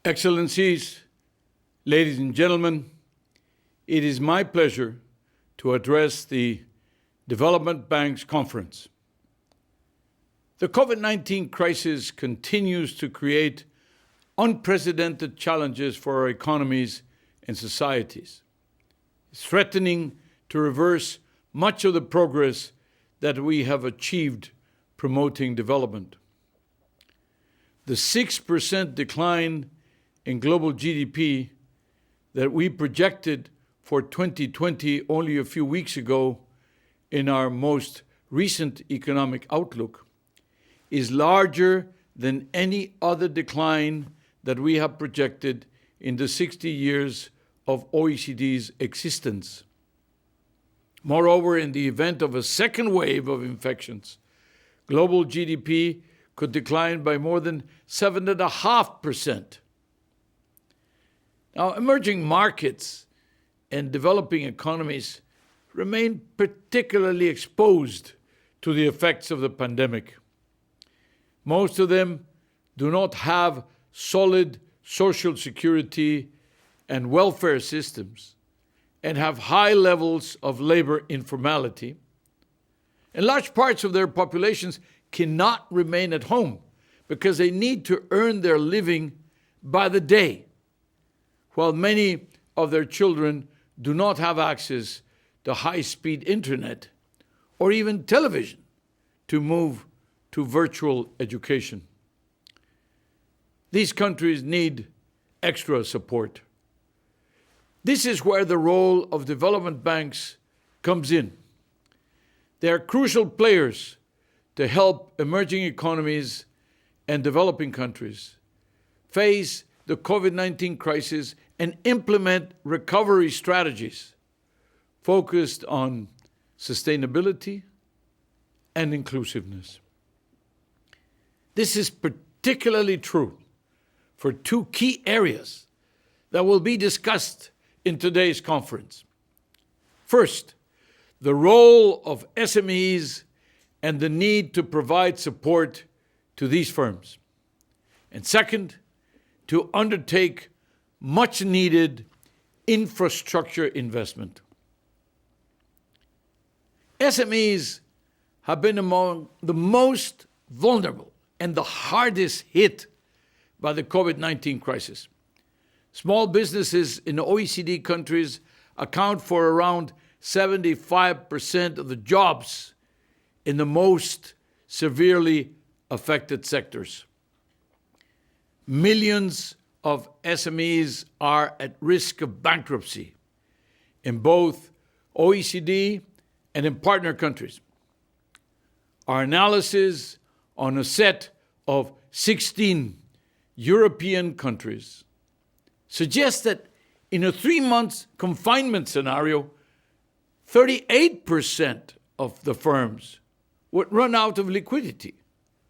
Excellencies, ladies and gentlemen, it is my pleasure to address the Development Bank's conference. The COVID-19 crisis continues to create unprecedented challenges for our economies and societies. It's threatening to reverse much of the progress that we have achieved promoting development. The 6% decline in global GDP that we projected for 2020 only a few weeks ago in our most recent economic outlook is larger than any other decline that we have projected in the 60 years of OECD's existence. Moreover, in the event of a second wave of infections, global GDP could decline by more than 7.5%. Now, emerging markets and developing economies remain particularly exposed to the effects of the pandemic. Most of them do not have solid social security and welfare systems and have high levels of labor informality. And large parts of their populations cannot remain at home because they need to earn their living by the day, while many of their children do not have access to high-speed internet or even television to move to virtual education. These countries need extra support. This is where the role of development banks comes in. They are crucial players to help emerging economies and developing countries face the COVID-19 crisis and implement recovery strategies focused on sustainability and inclusiveness. This is particularly true for two key areas that will be discussed in today's conference. First, the role of SMEs and the need to provide support to these firms. And second, to undertake much-needed infrastructure investment. SMEs have been among the most vulnerable and the hardest hit by the COVID-19 crisis. Small businesses in OECD countries account for around 75% of the jobs in the most severely affected sectors. Millions of SMEs are at risk of bankruptcy in both OECD and in partner countries. Our analysis on a set of 16 European countries suggests that in a 3-month confinement scenario, 38% of the firms would run out of liquidity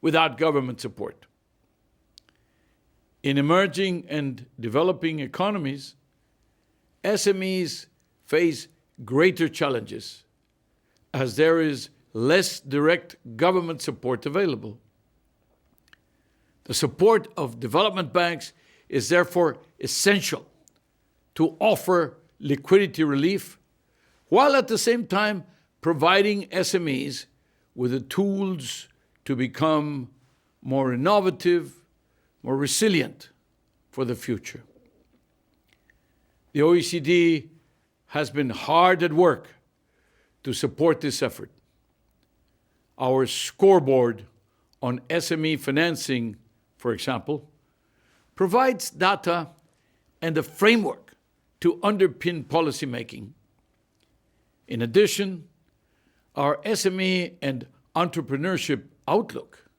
without government support. In emerging and developing economies, SMEs face greater challenges as there is less direct government support available. The support of development banks is therefore essential to offer liquidity relief, while at the same time providing SMEs with the tools to become more innovative, more resilient for the future. The OECD has been hard at work to support this effort. Our scoreboard on SME financing, for example, provides data and a framework to underpin policymaking. In addition, our SME and entrepreneurship outlook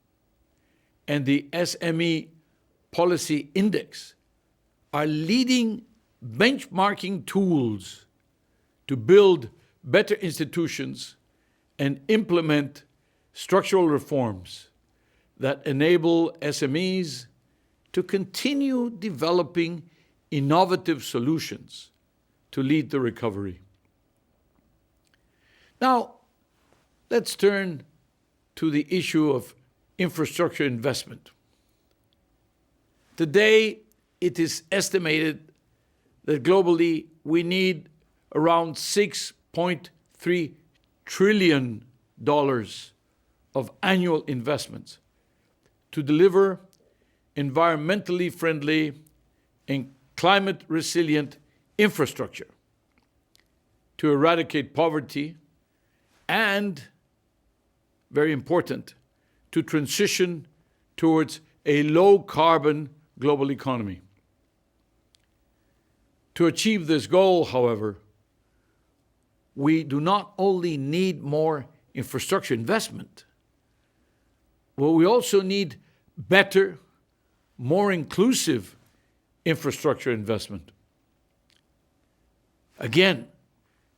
and the SME Policy Index are leading benchmarking tools to build better institutions and implement structural reforms that enable SMEs to continue developing innovative solutions to lead the recovery. Now, let's turn to the issue of infrastructure investment. Today, it is estimated that globally we need around $6.3 trillion of annual investments to deliver environmentally friendly and climate resilient infrastructure, to eradicate poverty, and, very important, to transition towards a low-carbon global economy. To achieve this goal, however, we do not only need more infrastructure investment, but we also need better, more inclusive infrastructure investment. Again,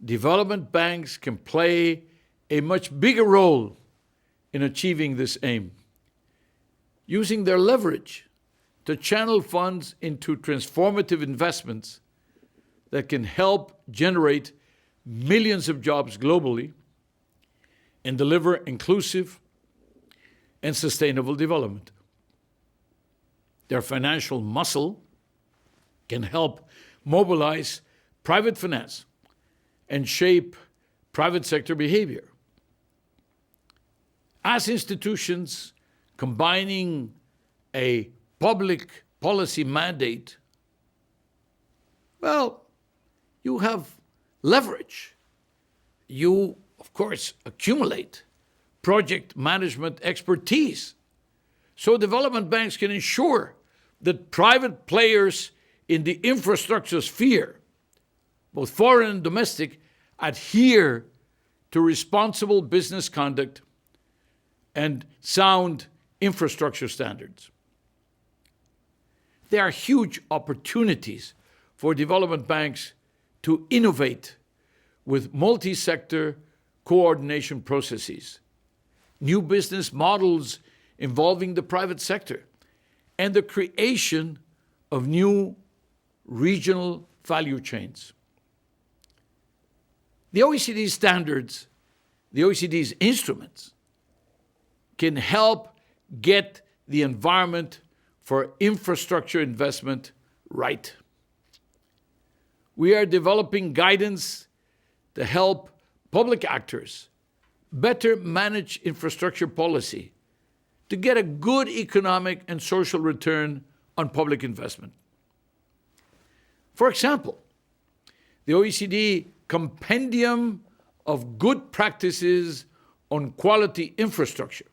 development banks can play a much bigger role in achieving this aim, using their leverage to channel funds into transformative investments that can help generate millions of jobs globally and deliver inclusive and sustainable development. Their financial muscle can help mobilize private finance and shape private sector behavior. As institutions combining a public policy mandate, well, you have leverage. You, of course, accumulate project management expertise. So development banks can ensure that private players in the infrastructure sphere, both foreign and domestic, adhere to responsible business conduct and sound infrastructure standards. There are huge opportunities for development banks to innovate with multi-sector coordination processes, new business models involving the private sector, and the creation of new regional value chains. The OECD standards, the OECD's instruments, can help get the environment for infrastructure investment right. We are developing guidance to help public actors better manage infrastructure policy to get a good economic and social return on public investment. For example, the OECD Compendium of Good Practices on Quality Infrastructure.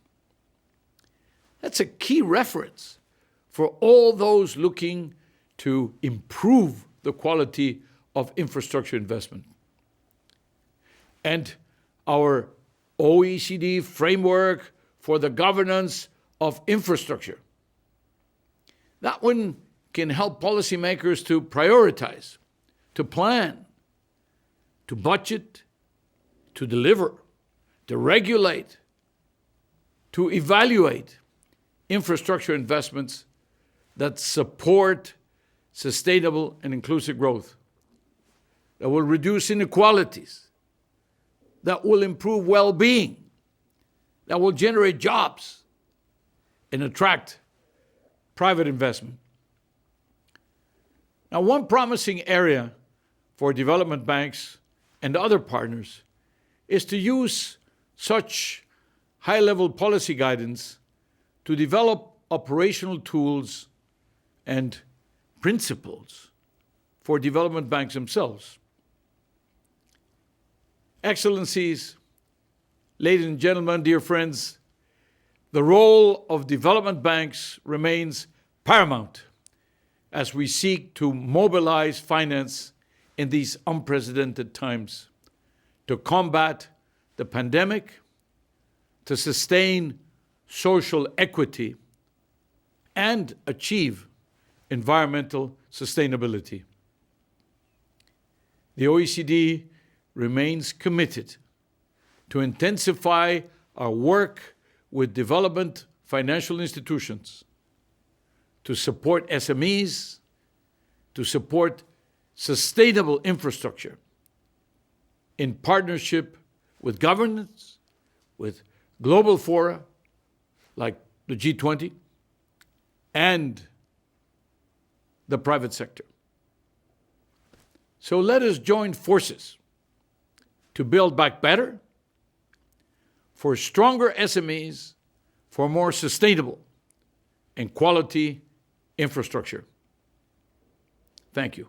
That's a key reference for all those looking to improve the quality of infrastructure investment. And our OECD framework for the governance of infrastructure. That one can help policymakers to prioritize, to plan, to budget, to deliver, to regulate, to evaluate infrastructure investments that support sustainable and inclusive growth, that will reduce inequalities, that will improve well-being, that will generate jobs and attract private investment. Now, one promising area for development banks and other partners is to use such high-level policy guidance to develop operational tools and principles for development banks themselves. Excellencies, ladies and gentlemen, dear friends, the role of development banks remains paramount as we seek to mobilize finance in these unprecedented times to combat the pandemic, to sustain social equity, and achieve environmental sustainability. The OECD remains committed to intensify our work with development financial institutions, to support SMEs, to support sustainable infrastructure in partnership with governments, with global fora like the G20, and the private sector. So let us join forces to build back better, for stronger SMEs, for more sustainable and quality infrastructure. Thank you.